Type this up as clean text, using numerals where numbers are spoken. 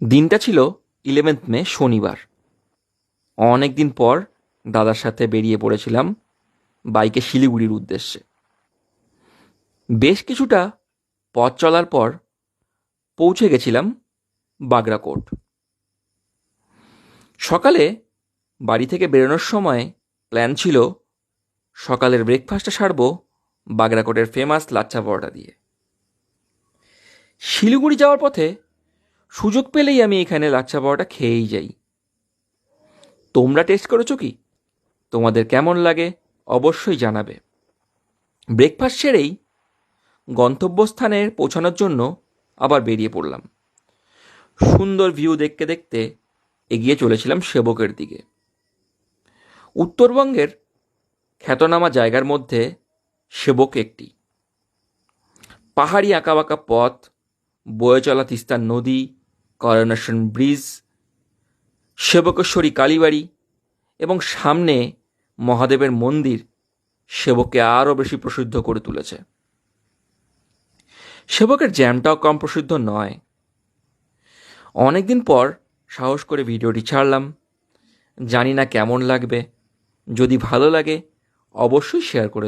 দিনটা ছিল 11th মে, শনিবার। অনেক দিন পর দাদার সাথে বেরিয়ে পড়েছিলাম বাইকে শিলিগুড়ির উদ্দেশ্যে। বেশ কিছুটা পথ চলার পর পৌঁছে গেছিলাম বাগরাকোট। সকালে বাড়ি থেকে বেরোনোর সময় প্ল্যান ছিল সকালের ব্রেকফাস্টটা সারবো বাগরাকোটের ফেমাস লাচ্ছা পরোটা দিয়ে। শিলিগুড়ি যাওয়ার পথে সুযোগ পেলেই আমি এখানে লাচ্ছা পরোটা খেয়েই যাই। তোমরা টেস্ট করেছো কি? তোমাদের কেমন লাগে অবশ্যই জানাবে। ব্রেকফাস্ট সেরেই গন্তব্যস্থানে পৌঁছানোর জন্য আবার বেরিয়ে পড়লাম। সুন্দর ভিউ দেখতে দেখতে এগিয়ে চলেছিলাম সেবকের দিকে। উত্তরবঙ্গের খ্যাতনামা জায়গার মধ্যে সেবক একটি। পাহাড়ি আঁকাবাঁকা পথ, বয়ে চলা তিস্তার নদী, করোনেশন ব্রিজ, সেবকেশ্বরী কালীবাড়ি এবং সামনে মহাদেবের মন্দির সেবককে আরও বেশি প্রসিদ্ধ করে তুলেছে। সেবকের জ্যামটাও কম প্রসিদ্ধ নয়। অনেকদিন পর সাহস করে ভিডিওটি ছাড়লাম। জানি না কেমন লাগবে। যদি ভালো লাগে অবশ্যই শেয়ার করে